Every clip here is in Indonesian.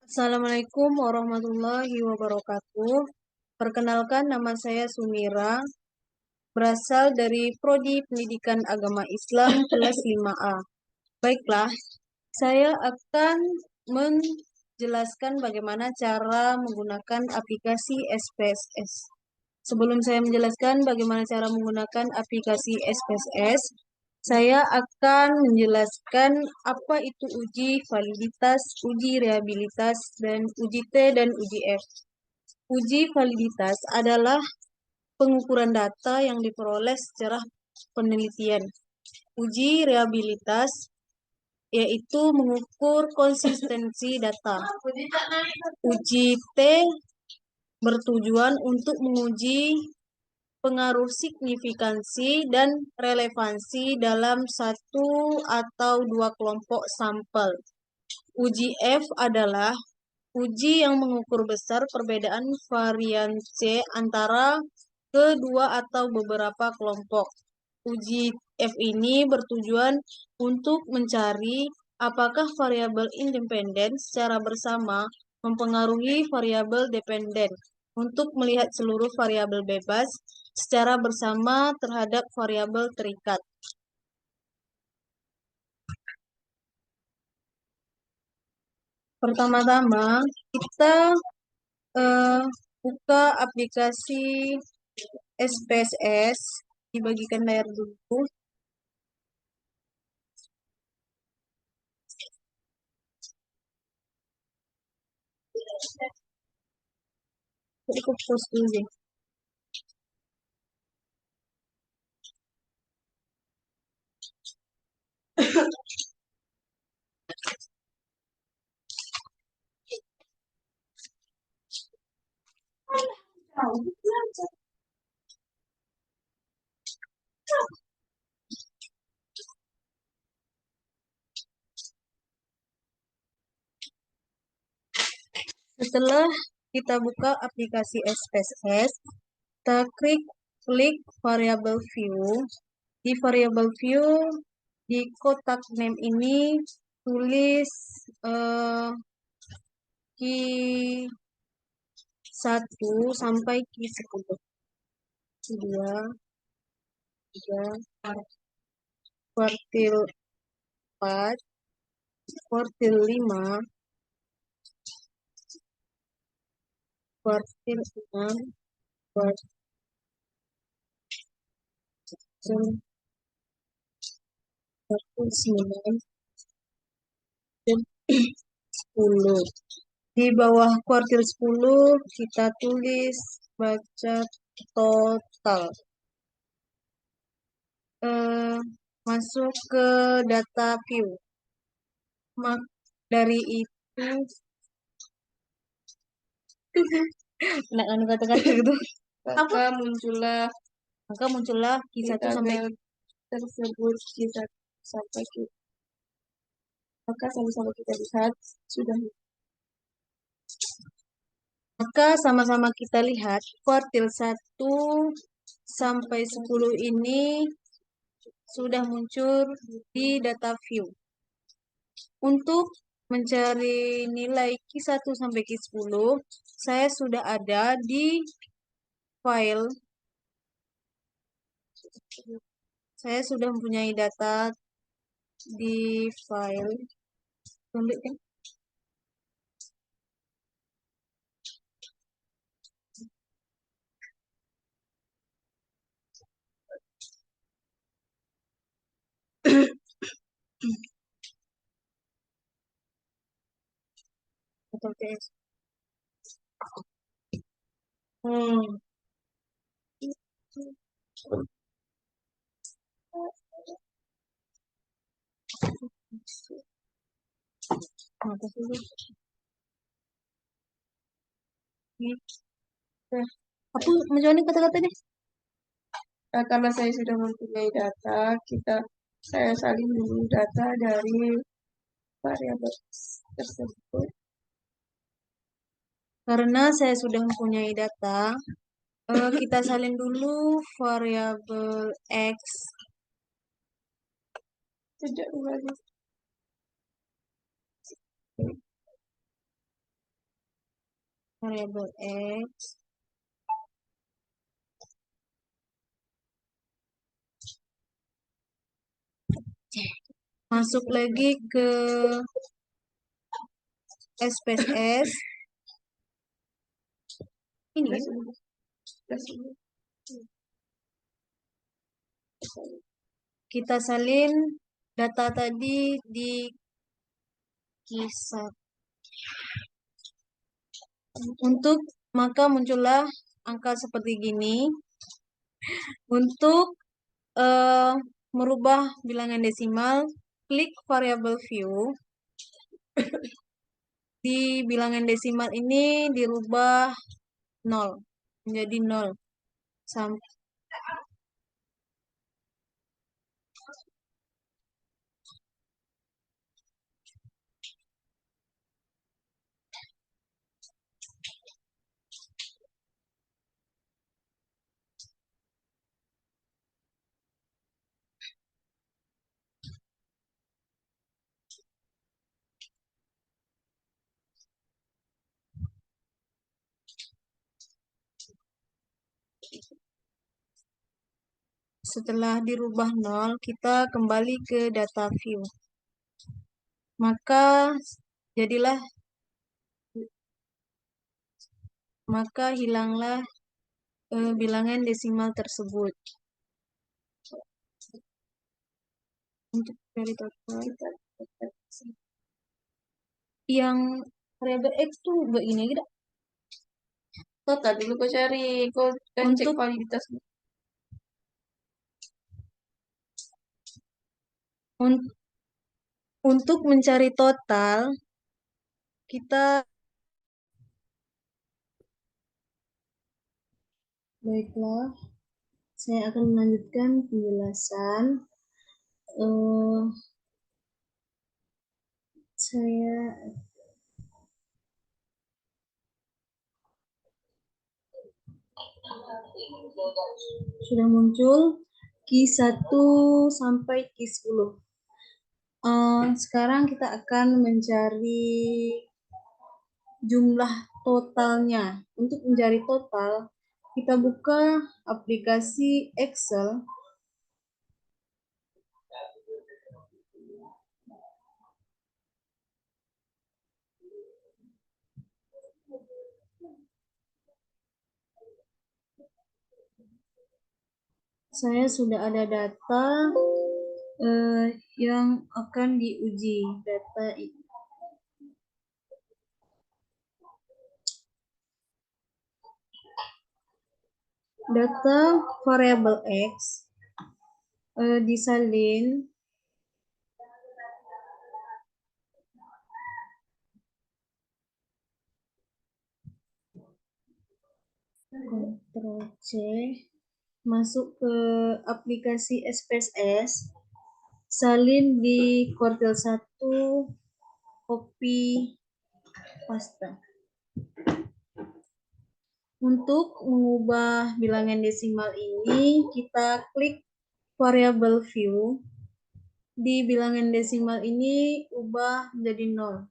Assalamualaikum warahmatullahi wabarakatuh. Perkenalkan, nama saya Sumira, berasal dari Prodi Pendidikan Agama Islam kelas 5A. Baiklah, saya akan menjelaskan bagaimana cara menggunakan aplikasi SPSS. Sebelum saya menjelaskan bagaimana cara menggunakan aplikasi SPSS, saya akan menjelaskan apa itu uji validitas, uji reliabilitas, dan uji T dan uji F. Uji validitas adalah pengukuran data yang diperoleh secara penelitian. Uji reliabilitas yaitu mengukur konsistensi data. Uji T bertujuan untuk menguji pengaruh signifikansi dan relevansi dalam satu atau dua kelompok sampel. Uji F adalah uji yang mengukur besar perbedaan variansi antara kedua atau beberapa kelompok. Uji F ini bertujuan untuk mencari apakah variabel independen secara bersama mempengaruhi variabel dependen untuk melihat seluruh variabel bebas secara bersama terhadap variabel terikat. Pertama-tama, kita buka aplikasi SPSS, dibagikan layar dulu. Jadi aku post dulu deh. Setelah kita buka aplikasi SPSS, kita klik variable view. Di variable view, di kotak name ini tulis key 1 sampai key 10. 2, 3, kuartil 4, kuartil 5, kuartil 6, kuartil 9, dan 10. Di bawah kuartil 10 kita tulis baca total. Masuk ke data view. Dari itu nak anu kata-kata gitu. Maka muncullah key 1 sampai tersebut key 1 sampai key. Maka sama-sama kita lihat sudah. Maka sama-sama kita lihat kuartil 1 sampai 10 ini sudah muncul di data view. Untuk mencari nilai Q1 sampai Q10, saya sudah ada di file. Saya sudah mempunyai data di file. Atau TS. Aku menjalani kata-kata deh. Karena saya sudah mempunyai data, saya salin dulu data dari variabel tersebut. Karena saya sudah mempunyai data, kita salin dulu variabel X. Sejak lagi. variabel X. Masuk lagi ke SPSS. Ini kita salin data tadi di kisah. Untuk maka muncullah angka seperti gini. Untuk merubah bilangan desimal, klik variable view. Di bilangan desimal ini dirubah 0 menjadi 0 sampai setelah dirubah 0, kita kembali ke data view. Maka hilanglah bilangan desimal tersebut. Untuk dari total yang variabel X tuh begini gitu. Total dulu kau cari, kau cek validitas. Untuk mencari total, kita baiklah, saya akan melanjutkan penjelasan. Saya sudah muncul Q1 sampai Q10. Sekarang kita akan mencari jumlah totalnya. Untuk mencari total, kita buka aplikasi Excel. Saya sudah ada data yang akan diuji. Data variabel X disalin Ctrl C, masuk ke aplikasi SPSS, salin di kuartil 1, copy, paste. Untuk mengubah bilangan desimal ini, kita klik variable view. Di bilangan desimal ini, ubah menjadi 0.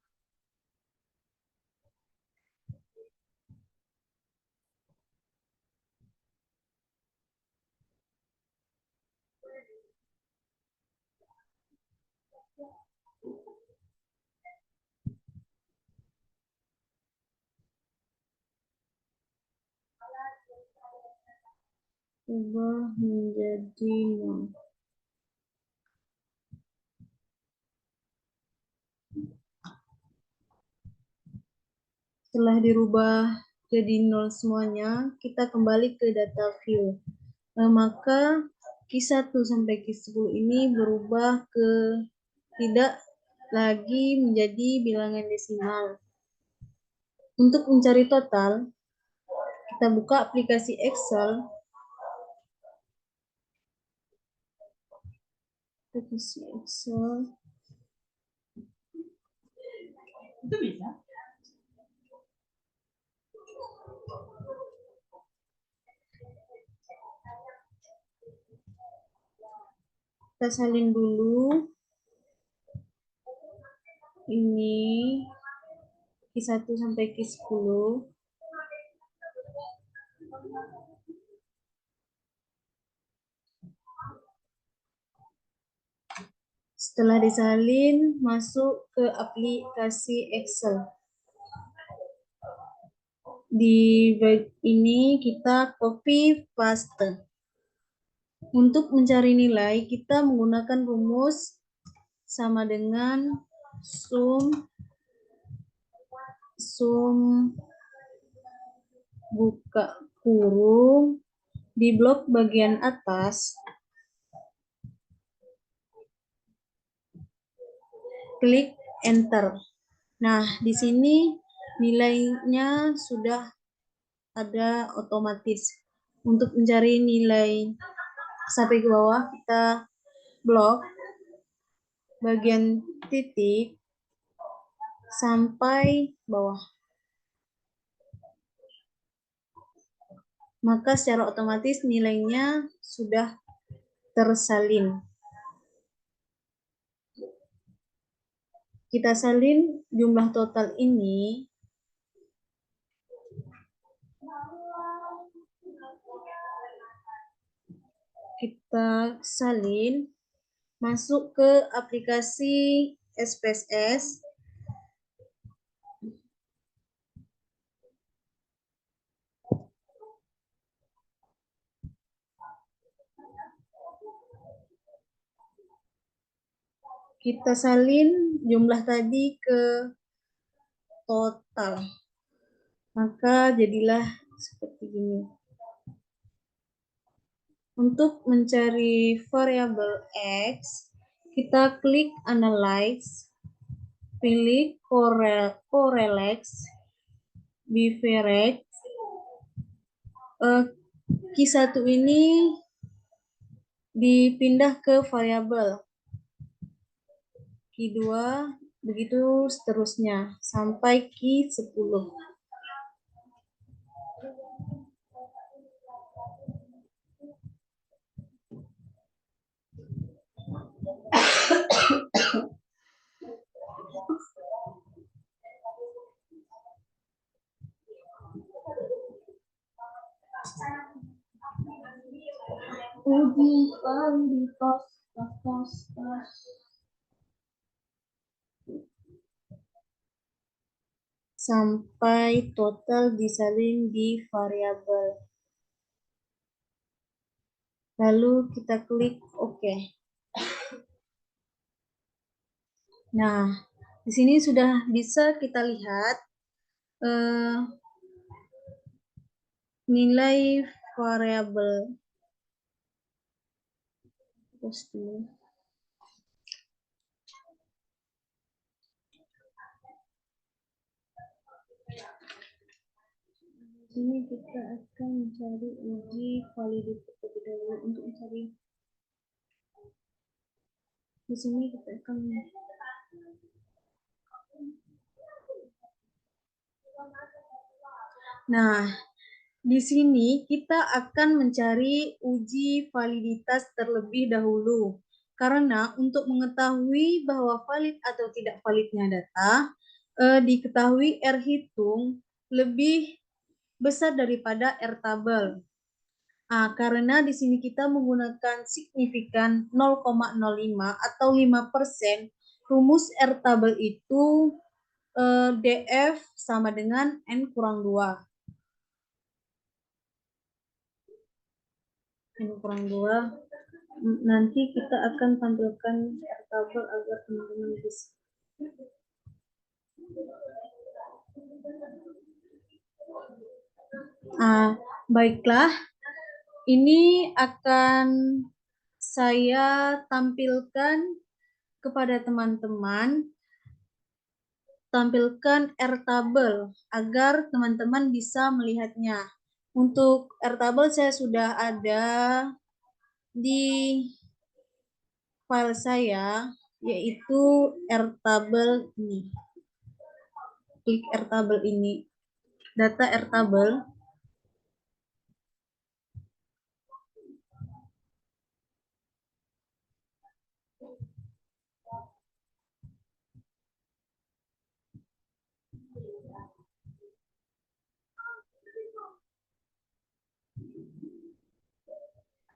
Ubah menjadi 0. Setelah dirubah jadi 0 semuanya, kita kembali ke data view. Maka Q1 sampai Q10 ini berubah ke tidak lagi menjadi bilangan desimal. Untuk mencari total, kita buka aplikasi Excel. Itu bisa. Kita salin dulu. Ini Q1 sampai Q10. Setelah disalin, masuk ke aplikasi Excel. Di bag ini kita copy paste. Untuk mencari nilai, kita menggunakan rumus sama dengan sum buka kurung di blok bagian atas, klik enter. Nah, di sini nilainya sudah ada otomatis. Untuk mencari nilai sampai ke bawah, kita blok bagian titik sampai bawah. Maka secara otomatis nilainya sudah tersalin. Kita salin jumlah total ini. Kita salin, masuk ke aplikasi SPSS. Kita salin jumlah tadi ke total. Maka jadilah seperti ini. Untuk mencari variabel X, kita klik Analyze, pilih Correlates, Biverage. Q1 ini dipindah ke variabel. Q2, begitu seterusnya, sampai Q10. Uji validitas sampai total disalin di variabel. Lalu kita klik OK. Nah, di sini sudah bisa kita lihat nilai variabel. Di sini kita akan mencari uji validitas terlebih dahulu. Untuk mencari di sini kita akan di sini kita akan mencari uji validitas terlebih dahulu. Karena untuk mengetahui bahwa valid atau tidak validnya data, diketahui R hitung lebih besar daripada R tabel. Karena di sini kita menggunakan signifikan 0,05 atau 5%, rumus R tabel itu DF sama dengan N kurang 2. N kurang 2. Nanti kita akan tampilkan R tabel agar teman-teman bisa. Baiklah, ini akan saya tampilkan kepada teman-teman, tampilkan R tabel agar teman-teman bisa melihatnya. Untuk R tabel saya sudah ada di file saya, yaitu R tabel ini. Klik R tabel ini, data R tabel.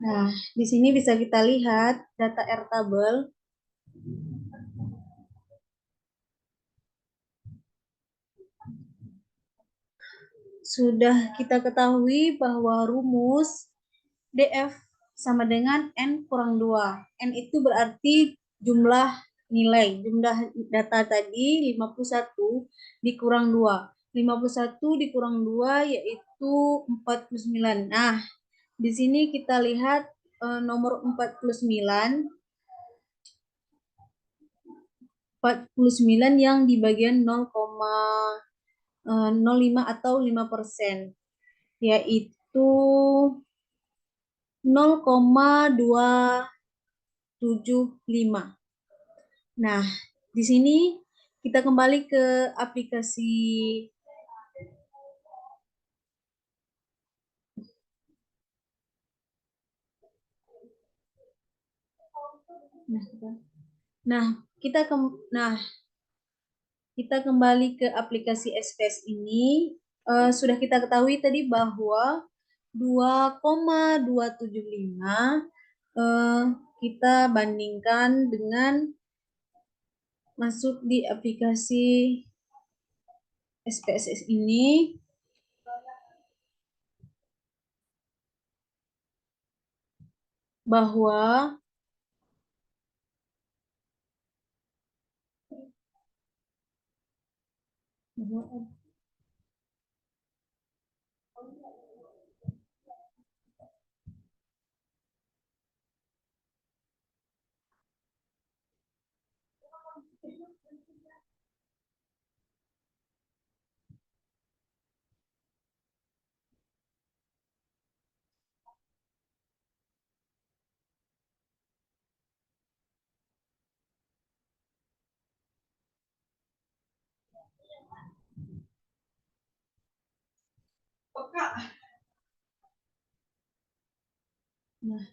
Nah, di sini bisa kita lihat data R tabel. sudah kita ketahui bahwa rumus DF sama dengan N kurang 2. N itu berarti jumlah nilai. Jumlah data tadi 51 dikurang 2. 51 dikurang 2 yaitu 49. Nah, di sini kita lihat nomor 49 yang di bagian 0,05 atau 5%, yaitu 0,275. Nah, di sini kita kembali ke aplikasi. Nah, kita kembali ke aplikasi SPS ini. Sudah kita ketahui tadi bahwa 2,275 kita bandingkan dengan masuk di aplikasi SPSS ini, bahwa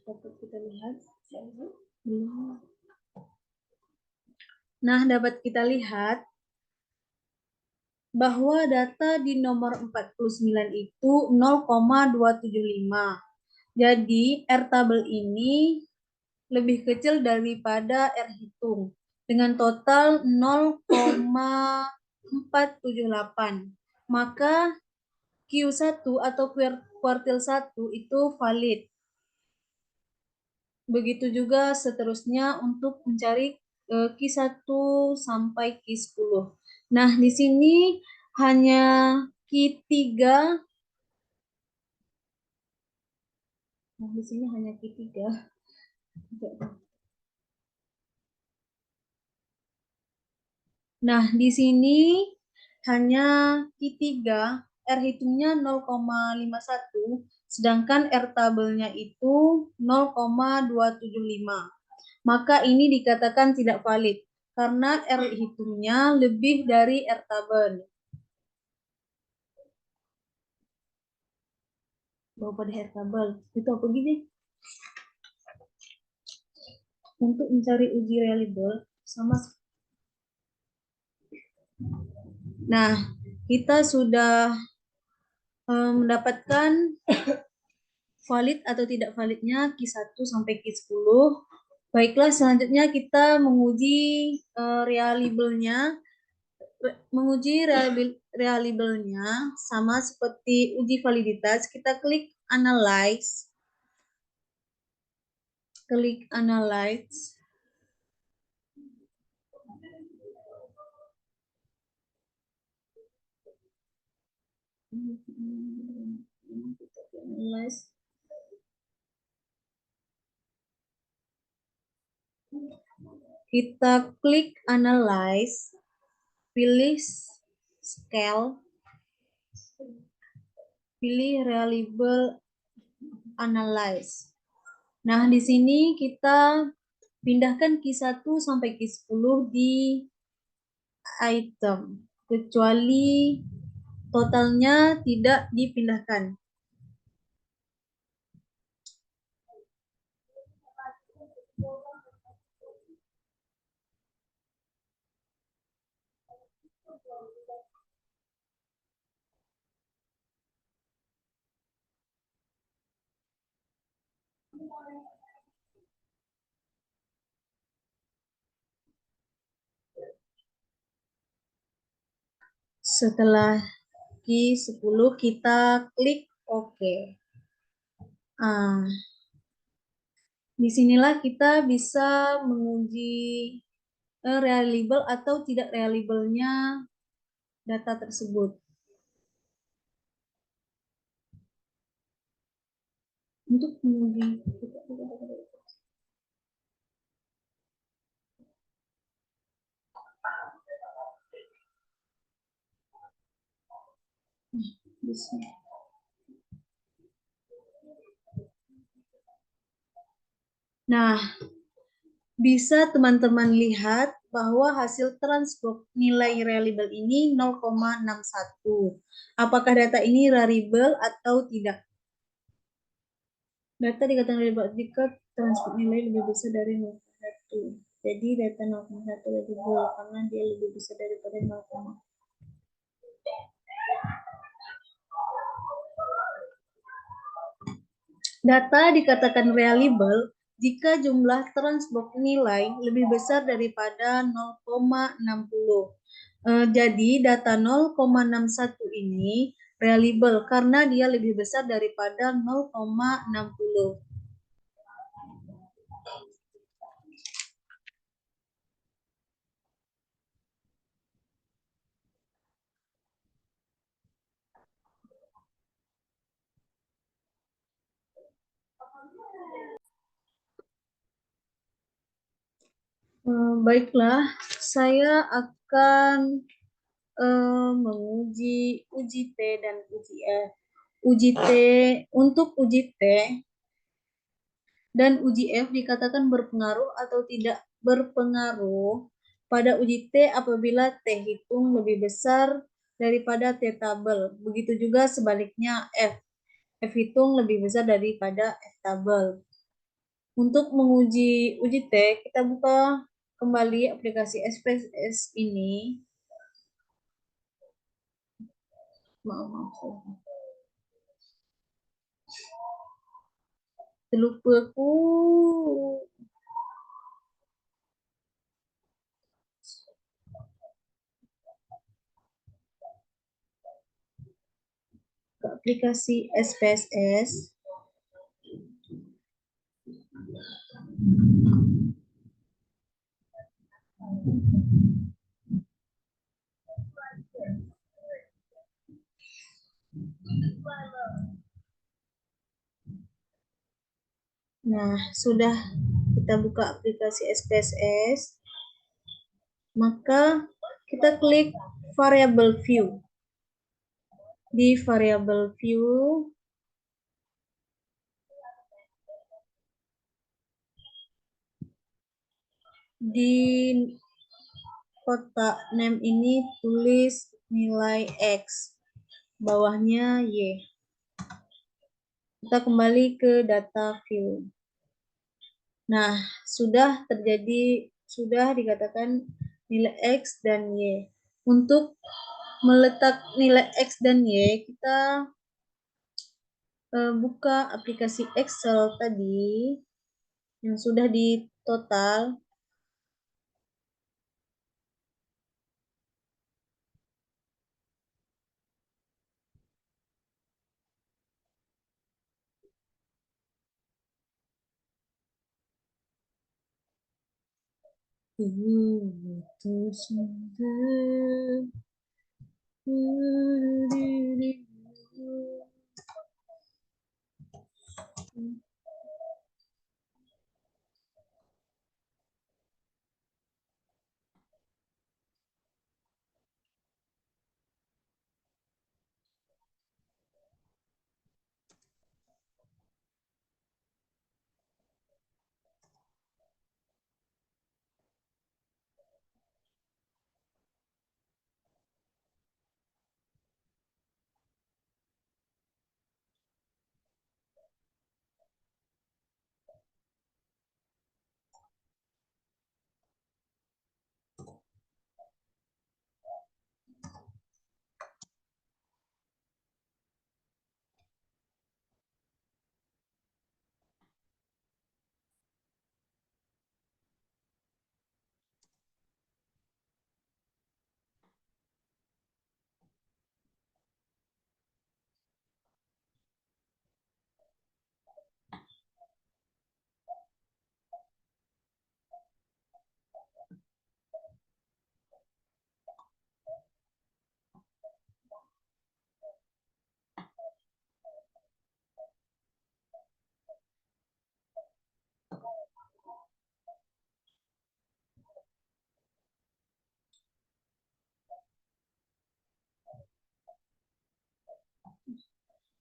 dapat kita lihat. Nah, dapat kita lihat bahwa data di nomor 49 itu 0,275. Jadi, R tabel ini lebih kecil daripada R hitung dengan total 0,478. Maka Q1 atau kuartil 1 itu valid. Begitu juga seterusnya untuk mencari Q1 sampai Q10. Nah, di sini hanya Q3. Nah, di sini hanya Q3. Nah, di sini hanya Q3, R hitungnya 0,51, sedangkan R tabelnya itu 0,275. Maka ini dikatakan tidak valid karena R hitungnya lebih dari R tabel. Bawa pada R tabel. Itu apa gini? Untuk mencari uji reliable sama. Nah, kita sudah mendapatkan valid atau tidak validnya Q1 sampai Q10. Baiklah, selanjutnya kita menguji reliabelnya sama seperti uji validitas. Kita klik analyze. Kita klik analyze, pilih scale, pilih reliable analyze. Nah, di sini kita pindahkan Q1 sampai Q10 di item, kecuali totalnya tidak dipindahkan. Setelah Q10 kita klik OK. Disinilah kita bisa menguji reliable atau tidak reliable-nya data tersebut. Untuk menguji bisa. Nah, bisa teman-teman lihat bahwa hasil transbox nilai reliable ini 0,61. Apakah data ini reliable atau tidak? Data dikatakan reliable jika transbox nilai lebih besar dari 0,1. Jadi data 0,1 reliable karena dia lebih besar daripada 0,1. Data dikatakan reliable jika jumlah transbox nilai lebih besar daripada 0,60. Jadi data 0,61 ini reliable karena dia lebih besar daripada 0,60. Baiklah, saya akan menguji uji T dan uji F. Uji T untuk uji T dan uji F dikatakan berpengaruh atau tidak berpengaruh pada uji T apabila T hitung lebih besar daripada T tabel. Begitu juga sebaliknya F. F hitung lebih besar daripada F tabel. Untuk menguji uji T, kita buka kembali aplikasi SPSS ini. Maaf. Terlupa aku. Ke aplikasi SPSS. Nah, sudah kita buka aplikasi SPSS, maka kita klik variable view. Di variable view, di kotak name ini tulis nilai X, bawahnya Y. Kita kembali ke data view. Nah, sudah dikatakan nilai X dan Y. Untuk meletak nilai X dan Y, kita buka aplikasi Excel tadi yang sudah di total.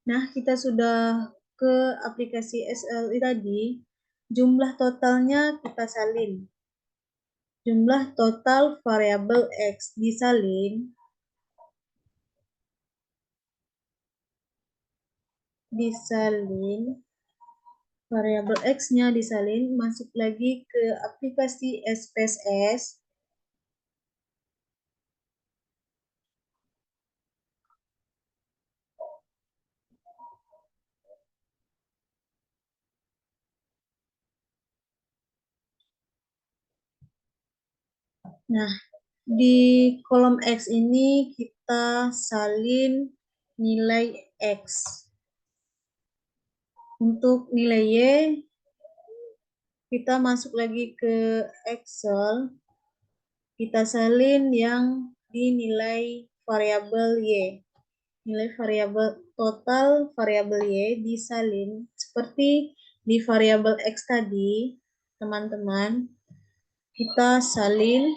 Nah, kita sudah ke aplikasi SLI tadi. Jumlah totalnya kita salin. Jumlah total variabel X disalin. Variabel X-nya disalin, masuk lagi ke aplikasi SPSS. Nah, di kolom X ini kita salin nilai X. Untuk nilai Y, kita masuk lagi ke Excel. Kita salin yang di nilai variabel Y. Nilai variabel total variabel Y disalin seperti di variabel X tadi, teman-teman. Kita salin,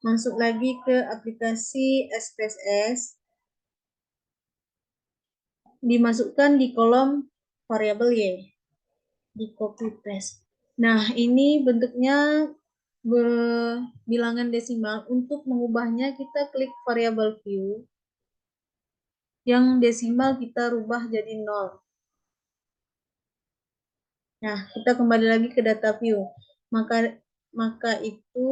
masuk lagi ke aplikasi SPSS, dimasukkan di kolom variabel Y, di copy paste. Nah, ini bentuknya bilangan desimal. Untuk mengubahnya kita klik variabel view, yang desimal kita rubah jadi 0. Nah, kita kembali lagi ke data view. Maka itu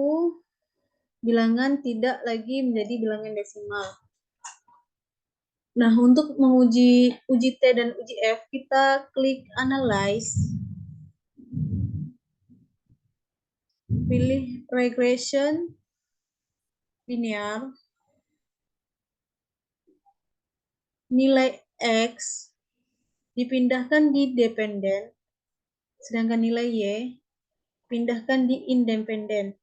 bilangan tidak lagi menjadi bilangan desimal. Nah, untuk menguji uji T dan uji F, kita klik Analyze. Pilih Regression, Linear. Nilai X dipindahkan di Dependent, sedangkan nilai Y pindahkan di Independent.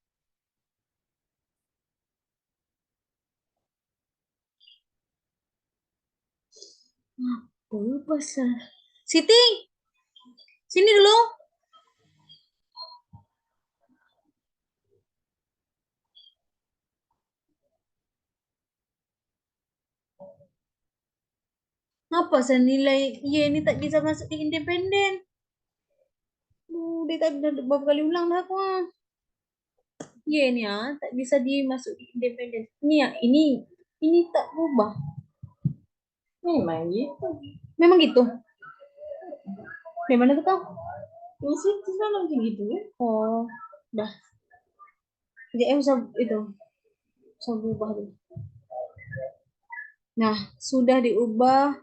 Apa pasal? Siti, sini dulu. Apa senilai Y ini tak bisa masuk di independen? Dia tadi beberapa kali ulang dah aku. Y ini tak bisa dimasuk di independen. Ini ya, ini tak berubah. Memang gitu. Memang gitu. Di mana tuh kau? Di situ kan macam gitu ya. Oh, dah. Jadi bisa itu, bisa berubah dulu. Nah, sudah diubah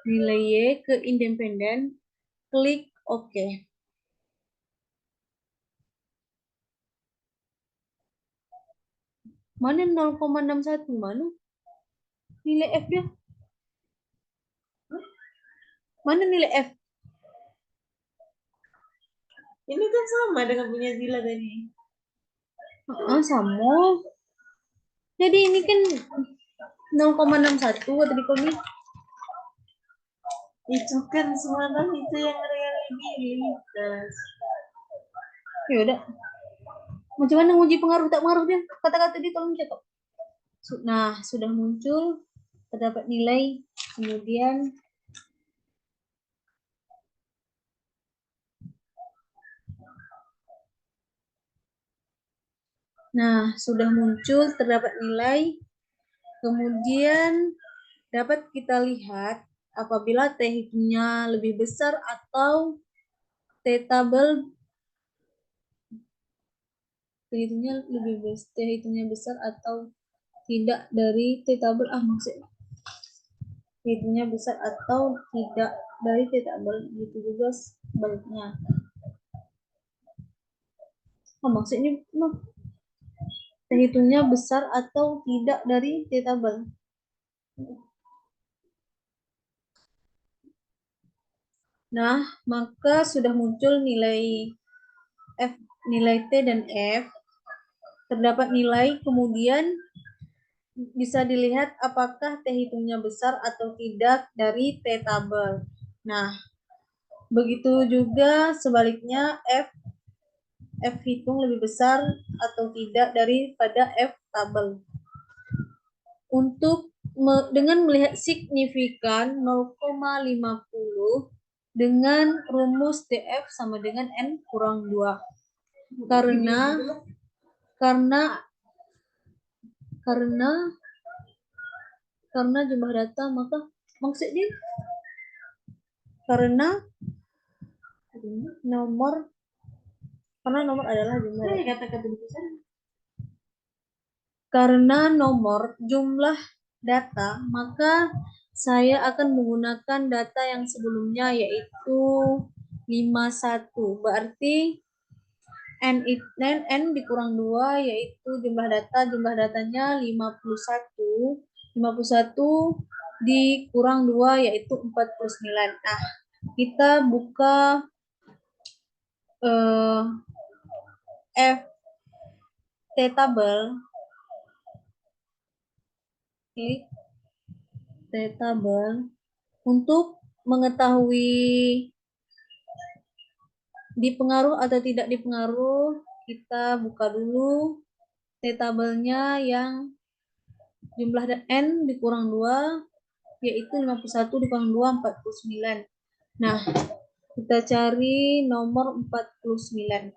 nilai Y ke independen, klik OK. Mana 0,61? Mana? Nilai F dia? Mana nilai F? Ini kan sama dengan punya Zila tadi. Sama. Jadi ini kan 0,61 tadi kau bilang. Itu kan semalam itu yang realitas. Ya udah. Macam mana nguji pengaruh tak pengaruh dia? Kata-kata dia tolong cetak. Nah, sudah muncul, terdapat nilai, kemudian sudah muncul, terdapat nilai, kemudian dapat kita lihat apabila T hitungnya lebih besar atau T tabel T hitungnya besar atau tidak dari T tabel maksudnya T hitungnya besar atau tidak dari T tabel, gitu juga sebaliknya. Maksudnya T hitungnya besar atau tidak dari T tabel. Nah, maka sudah muncul nilai T dan F. Terdapat nilai, kemudian bisa dilihat apakah T hitungnya besar atau tidak dari T tabel. Nah, begitu juga sebaliknya F hitung lebih besar atau tidak daripada F tabel. Untuk dengan melihat signifikan 0,50 dengan rumus DF sama dengan N kurang 2. Karena jumlah data, maka maksudnya karena nomor adalah jumlah data. Karena nomor jumlah data, maka saya akan menggunakan data yang sebelumnya yaitu 51. Berarti N dikurang 2 yaitu jumlah datanya 51. 51 dikurang 2 yaitu 49. Nah, kita buka tabel. Klik tabel untuk mengetahui dipengaruh atau tidak dipengaruh. Kita buka dulu tabelnya yang jumlah N dikurang 2 yaitu 51 dikurang 2 49. Nah, kita cari nomor 49.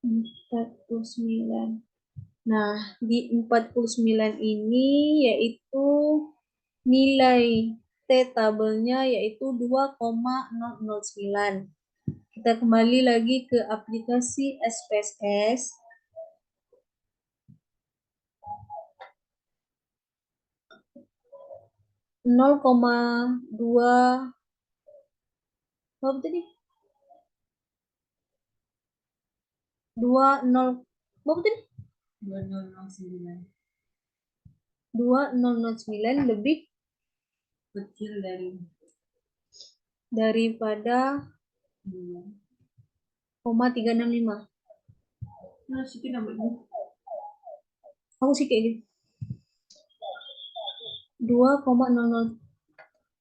49. Nah, di 49 ini yaitu nilai tabelnya yaitu 2,009. Kita kembali lagi ke aplikasi SPSS. Nol koma dua berapa tadi? 20 berapa tadi? 2009 lebih Kecil daripada 0,365. Nah, sih tidak begitu. Aku sih kayak gitu. 2,00.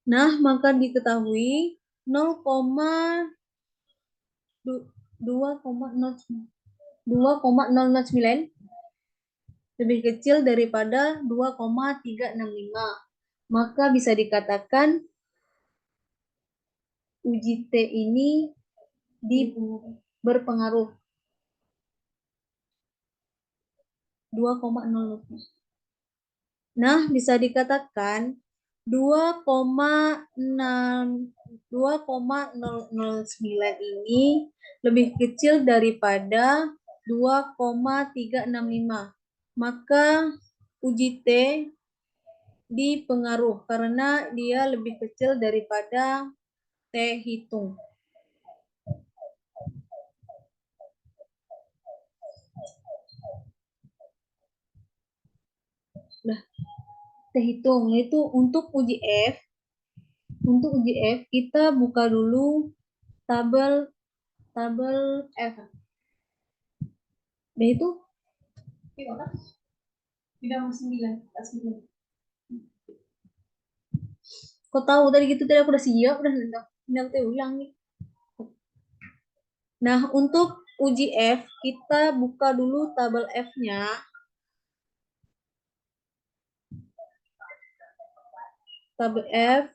Nah, maka diketahui 2,009 lebih kecil daripada 2,365. Maka bisa dikatakan uji T ini berpengaruh. 2,0. Nah, bisa dikatakan 2,009 ini lebih kecil daripada 2,365. Maka uji T dipengaruh karena dia lebih kecil daripada T hitung. Nah, T hitung itu untuk uji F. Untuk uji F kita buka dulu tabel F. Nah itu Tidak mau 9. kau tahu tadi gitu tadi aku udah siap udah nanti ulang nih. Nah, untuk uji F kita buka dulu tabel F-nya. Tabel F.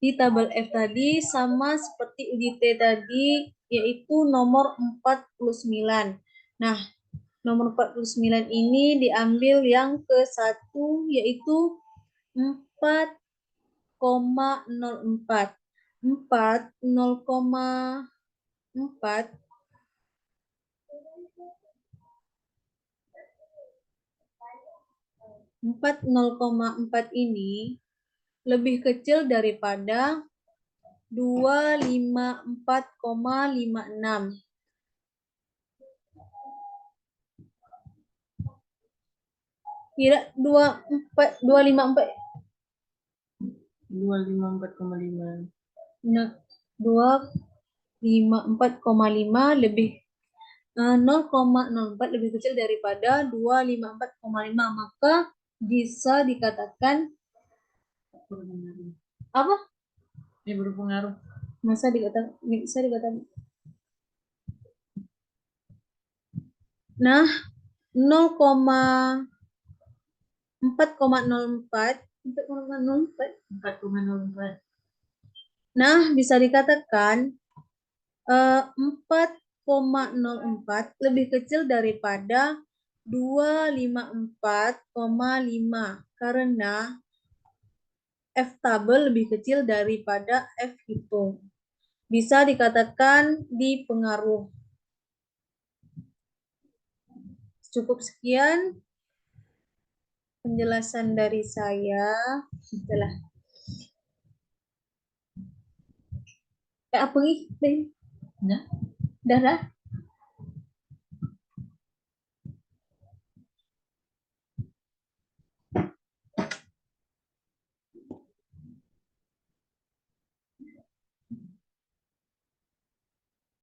Di tabel F tadi sama seperti uji T tadi yaitu nomor 49. Nah, nomor 49 ini diambil yang ke-1 yaitu 4,04. 0,4 ini lebih kecil daripada 254,56. Kira 254. 254,5. Nah, 254,5 lebih 0,04 lebih kecil daripada 254,5, maka bisa dikatakan apa? Berpengaruh. Bisa dikatakan Nah, 4,04. Nah, bisa dikatakan 4,04 lebih kecil daripada 254,5 karena F tabel lebih kecil daripada F hitung. Bisa dikatakan dipengaruh. Cukup sekian penjelasan dari saya. Itulah. Apa nih? Dah.